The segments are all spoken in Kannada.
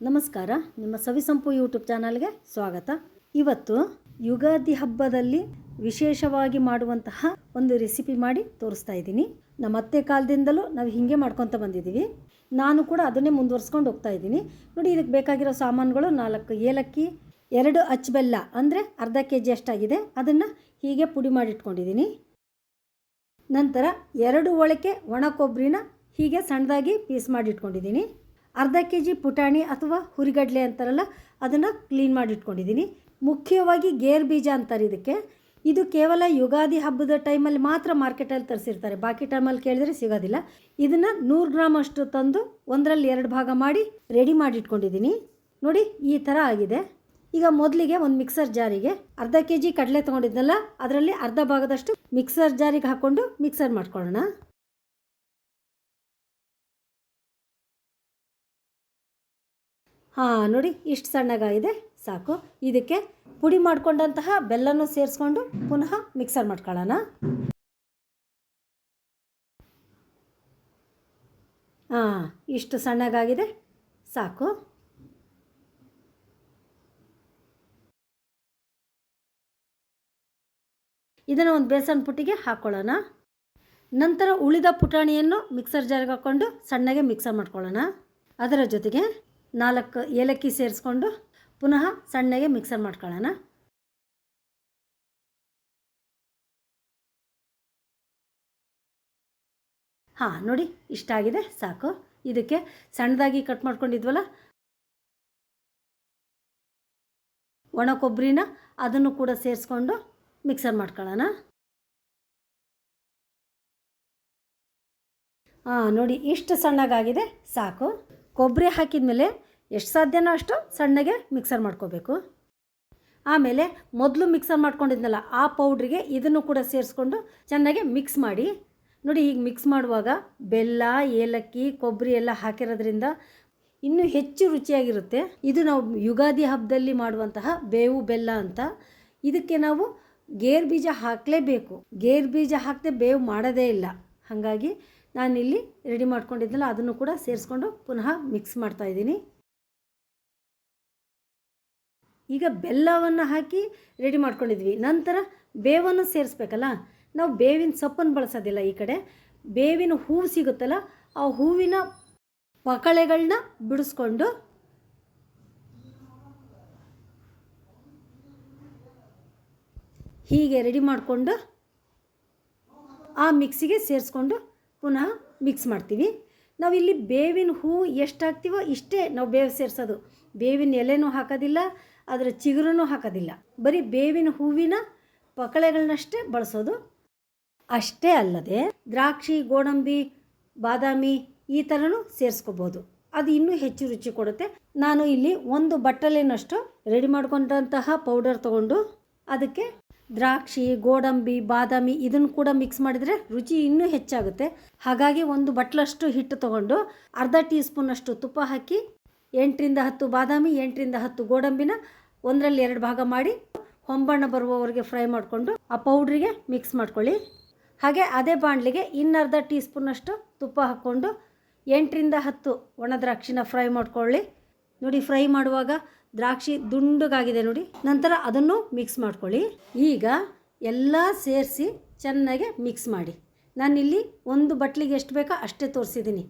ನಮಸ್ಕಾರ, ನಿಮ್ಮ ಸವಿಸಂಪು ಯೂಟ್ಯೂಬ್ ಚಾನಲ್ಗೆ ಸ್ವಾಗತ. ಇವತ್ತು ಯುಗಾದಿ ಹಬ್ಬದಲ್ಲಿ ವಿಶೇಷವಾಗಿ ಮಾಡುವಂತಹ ಒಂದು ರೆಸಿಪಿ ಮಾಡಿ ತೋರಿಸ್ತಾ ಇದ್ದೀನಿ. ನಮ್ಮ ಅತ್ತೆ ಕಾಲದಿಂದಲೂ ನಾವು ಹೀಗೆ ಮಾಡ್ಕೊತ ಬಂದಿದ್ದೀವಿ. ನಾನು ಕೂಡ ಅದನ್ನೇ ಮುಂದುವರ್ಸ್ಕೊಂಡು ಹೋಗ್ತಾ ಇದ್ದೀನಿ. ನೋಡಿ, ಇದಕ್ಕೆ ಬೇಕಾಗಿರೋ ಸಾಮಾನುಗಳು 4 ಏಲಕ್ಕಿ, 2 ಅಚ್ಚ ಬೆಲ್ಲ ಅಂದರೆ ಅರ್ಧ kg ಅಷ್ಟಾಗಿದೆ. ಅದನ್ನು ಹೀಗೆ ಪುಡಿ ಮಾಡಿಟ್ಕೊಂಡಿದ್ದೀನಿ. ನಂತರ 2 ಒಳಕೆ ಒಣ ಕೊಬ್ಬರಿನ ಹೀಗೆ ಸಣ್ಣದಾಗಿ ಪೀಸ್ ಮಾಡಿಟ್ಕೊಂಡಿದ್ದೀನಿ. ಅರ್ಧ kg ಪುಟಾಣಿ ಅಥವಾ ಹುರಿಗಡಲೆ ಅಂತಾರಲ್ಲ, ಅದನ್ನು ಕ್ಲೀನ್ ಮಾಡಿಟ್ಕೊಂಡಿದ್ದೀನಿ. ಮುಖ್ಯವಾಗಿ ಗೇರು ಬೀಜ ಅಂತಾರೆ ಇದಕ್ಕೆ. ಇದು ಕೇವಲ ಯುಗಾದಿ ಹಬ್ಬದ ಟೈಮಲ್ಲಿ ಮಾತ್ರ ಮಾರ್ಕೆಟಲ್ಲಿ ತರಿಸಿರ್ತಾರೆ, ಬಾಕಿ ಟೈಮಲ್ಲಿ ಕೇಳಿದ್ರೆ ಸಿಗೋದಿಲ್ಲ. ಇದನ್ನು 100 ಗ್ರಾಮ್ ಅಷ್ಟು ತಂದು 1ರಲ್ಲಿ 2 ಭಾಗ ಮಾಡಿ ರೆಡಿ ಮಾಡಿಟ್ಕೊಂಡಿದ್ದೀನಿ. ನೋಡಿ, ಈ ಥರ ಆಗಿದೆ. ಈಗ ಮೊದಲಿಗೆ ಒಂದು ಮಿಕ್ಸರ್ ಜಾರಿಗೆ ಅರ್ಧ kg ಕಡಲೆ ತೊಗೊಂಡಿದ್ನಲ್ಲ, ಅದರಲ್ಲಿ ಅರ್ಧ ಭಾಗದಷ್ಟು ಮಿಕ್ಸರ್ ಜಾರಿಗೆ ಹಾಕ್ಕೊಂಡು ಮಿಕ್ಸರ್ ಮಾಡ್ಕೊಳ್ಳೋಣ. ನೋಡಿ, ಇಷ್ಟು ಸಣ್ಣಗಾಗಿದೆ, ಸಾಕು. ಇದಕ್ಕೆ ಪುಡಿ ಮಾಡ್ಕೊಂಡಂತಹ ಬೆಲ್ಲನೂ ಸೇರಿಸ್ಕೊಂಡು ಪುನಃ ಮಿಕ್ಸರ್ ಮಾಡ್ಕೊಳ್ಳೋಣ. ಇಷ್ಟು ಸಣ್ಣಗಾಗಿದೆ, ಸಾಕು. ಇದನ್ನು ಒಂದು ಬೇಸನ್ ಪುಟ್ಟಿಗೆ ಹಾಕ್ಕೊಳ್ಳೋಣ. ನಂತರ ಉಳಿದ ಪುಟಾಣಿಯನ್ನು ಮಿಕ್ಸರ್ ಜಾರಿಗೆ ಹಾಕ್ಕೊಂಡು ಸಣ್ಣಗೆ ಮಿಕ್ಸರ್ ಮಾಡ್ಕೊಳ್ಳೋಣ. ಅದರ ಜೊತೆಗೆ 4 ಏಲಕ್ಕಿ ಸೇರಿಸ್ಕೊಂಡು ಪುನಃ ಸಣ್ಣಗೆ ಮಿಕ್ಸರ್ ಮಾಡ್ಕೊಳ್ಳೋಣ. ನೋಡಿ, ಇಷ್ಟಾಗಿದೆ, ಸಾಕು. ಇದಕ್ಕೆ ಸಣ್ಣದಾಗಿ ಕಟ್ ಮಾಡ್ಕೊಂಡಿದ್ವಲ್ಲ ಒಣ ಕೊಬ್ಬರಿನ, ಅದನ್ನು ಕೂಡ ಸೇರಿಸ್ಕೊಂಡು ಮಿಕ್ಸರ್ ಮಾಡ್ಕೊಳ್ಳೋಣ. ನೋಡಿ, ಇಷ್ಟು ಸಣ್ಣಗಾಗಿದೆ, ಸಾಕು. ಕೊಬ್ಬರಿ ಹಾಕಿದ ಮೇಲೆ ಎಷ್ಟು ಸಾಧ್ಯನೋ ಅಷ್ಟು ಸಣ್ಣಗೆ ಮಿಕ್ಸರ್ ಮಾಡ್ಕೋಬೇಕು. ಆಮೇಲೆ ಮೊದಲು ಮಿಕ್ಸರ್ ಮಾಡ್ಕೊಂಡಿದ್ನಲ್ಲ, ಆ ಪೌಡ್ರಿಗೆ ಇದನ್ನು ಕೂಡ ಸೇರಿಸ್ಕೊಂಡು ಚೆನ್ನಾಗಿ ಮಿಕ್ಸ್ ಮಾಡಿ. ನೋಡಿ, ಈಗ ಮಿಕ್ಸ್ ಮಾಡುವಾಗ ಬೆಲ್ಲ, ಏಲಕ್ಕಿ, ಕೊಬ್ಬರಿ ಎಲ್ಲ ಹಾಕಿರೋದ್ರಿಂದ ಇನ್ನೂ ಹೆಚ್ಚು ರುಚಿಯಾಗಿರುತ್ತೆ. ಇದು ನಾವು ಯುಗಾದಿ ಹಬ್ಬದಲ್ಲಿ ಮಾಡುವಂತಹ ಬೇವು ಬೆಲ್ಲ ಅಂತ. ಇದಕ್ಕೆ ನಾವು ಗೇರು ಬೀಜ ಹಾಕಲೇಬೇಕು. ಗೇರು ಬೀಜ ಹಾಕದೆ ಬೇವು ಮಾಡೋದೇ ಇಲ್ಲ. ಹಾಗಾಗಿ ನಾನಿಲ್ಲಿ ರೆಡಿ ಮಾಡ್ಕೊಂಡಿದ್ನಲ್ಲ, ಅದನ್ನು ಕೂಡ ಸೇರಿಸ್ಕೊಂಡು ಪುನಃ ಮಿಕ್ಸ್ ಮಾಡ್ತಾಯಿದ್ದೀನಿ. ಈಗ ಬೆಲ್ಲವನ್ನು ಹಾಕಿ ರೆಡಿ ಮಾಡ್ಕೊಂಡಿದ್ವಿ. ನಂತರ ಬೇವನ್ನು ಸೇರಿಸ್ಬೇಕಲ್ಲ. ನಾವು ಬೇವಿನ ಸೊಪ್ಪನ್ನು ಬಳಸೋದಿಲ್ಲ ಈ ಕಡೆ. ಬೇವಿನ ಹೂವು ಸಿಗುತ್ತಲ್ಲ, ಆ ಹೂವಿನ ಪಕಳೆಗಳನ್ನ ಬಿಡಿಸ್ಕೊಂಡು ಹೀಗೆ ರೆಡಿ ಮಾಡಿಕೊಂಡು ಆ ಮಿಕ್ಸಿಗೆ ಸೇರಿಸ್ಕೊಂಡು ಪುನಃ ಮಿಕ್ಸ್ ಮಾಡ್ತೀವಿ. ನಾವಿಲ್ಲಿ ಬೇವಿನ ಹೂವು ಎಷ್ಟು ಹಾಕ್ತೀವೋ ಇಷ್ಟೇ ನಾವು ಬೇವು ಸೇರಿಸೋದು. ಬೇವಿನ ಎಲೆನೂ ಹಾಕೋದಿಲ್ಲ, ಅದರ ಚಿಗುರನ್ನು ಹಾಕೋದಿಲ್ಲ. ಬರೀ ಬೇವಿನ ಹೂವಿನ ಪಕಳೆಗಳನ್ನಷ್ಟೇ ಬಳಸೋದು. ಅಷ್ಟೇ ಅಲ್ಲದೆ ದ್ರಾಕ್ಷಿ, ಗೋಡಂಬಿ, ಬಾದಾಮಿ ಈ ಥರನೂ ಸೇರಿಸ್ಕೋಬೋದು. ಅದು ಇನ್ನೂ ಹೆಚ್ಚು ರುಚಿ ಕೊಡುತ್ತೆ. ನಾನು ಇಲ್ಲಿ 1 ಬಟ್ಟಲಿನಷ್ಟು ರೆಡಿ ಮಾಡ್ಕೊಂಡಂತಹ ಪೌಡರ್ ತೊಗೊಂಡು ಅದಕ್ಕೆ ದ್ರಾಕ್ಷಿ, ಗೋಡಂಬಿ, ಬಾದಾಮಿ ಇದನ್ನು ಕೂಡ ಮಿಕ್ಸ್ ಮಾಡಿದರೆ ರುಚಿ ಇನ್ನೂ ಹೆಚ್ಚಾಗುತ್ತೆ. ಹಾಗಾಗಿ 1 ಬಟ್ಲಷ್ಟು ಹಿಟ್ಟು ತೊಗೊಂಡು ಅರ್ಧ ಟೀ ಸ್ಪೂನಷ್ಟು ತುಪ್ಪ ಹಾಕಿ 8ರಿಂದ 10 ಬಾದಾಮಿ, 8ರಿಂದ 10 ಗೋಡಂಬಿನ 1ರಲ್ಲಿ 2 ಭಾಗ ಮಾಡಿ ಹೊಂಬಣ್ಣ ಬರುವವರೆಗೆ ಫ್ರೈ ಮಾಡಿಕೊಂಡು ಆ ಪೌಡ್ರಿಗೆ ಮಿಕ್ಸ್ ಮಾಡ್ಕೊಳ್ಳಿ. ಹಾಗೆ ಅದೇ ಬಾಣಲಿಗೆ ಇನ್ನರ್ಧ ಟೀ ಸ್ಪೂನಷ್ಟು ತುಪ್ಪ ಹಾಕ್ಕೊಂಡು 8ರಿಂದ 10 ಒಣ ದ್ರಾಕ್ಷಿನ ಫ್ರೈ ಮಾಡ್ಕೊಳ್ಳಿ. ನೋಡಿ, ಫ್ರೈ ಮಾಡುವಾಗ ದ್ರಾಕ್ಷಿ ದುಂಡಗಾಗಿದೆ ನೋಡಿ. ನಂತರ ಅದನ್ನು ಮಿಕ್ಸ್ ಮಾಡ್ಕೊಳ್ಳಿ. ಈಗ ಎಲ್ಲ ಸೇರಿಸಿ ಚೆನ್ನಾಗಿ ಮಿಕ್ಸ್ ಮಾಡಿ. ನಾನಿಲ್ಲಿ 1 ಬಟ್ಲಿಗೆ ಎಷ್ಟು ಬೇಕೋ ಅಷ್ಟೇ ತೋರಿಸಿದ್ದೀನಿ.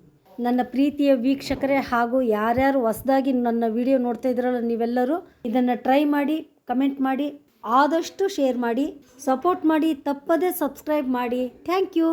ನನ್ನ ಪ್ರೀತಿಯ ವೀಕ್ಷಕರೇ ಹಾಗೂ ಯಾರ್ಯಾರು ಹೊಸದಾಗಿ ನನ್ನ ವಿಡಿಯೋ ನೋಡ್ತಾ ಇದ್ರಲ್ಲ, ನೀವೆಲ್ಲರೂ ಇದನ್ನು ಟ್ರೈ ಮಾಡಿ, ಕಮೆಂಟ್ ಮಾಡಿ, ಆದಷ್ಟು ಶೇರ್ ಮಾಡಿ, ಸಪೋರ್ಟ್ ಮಾಡಿ, ತಪ್ಪದೇ ಸಬ್ಸ್ಕ್ರೈಬ್ ಮಾಡಿ. Thank you.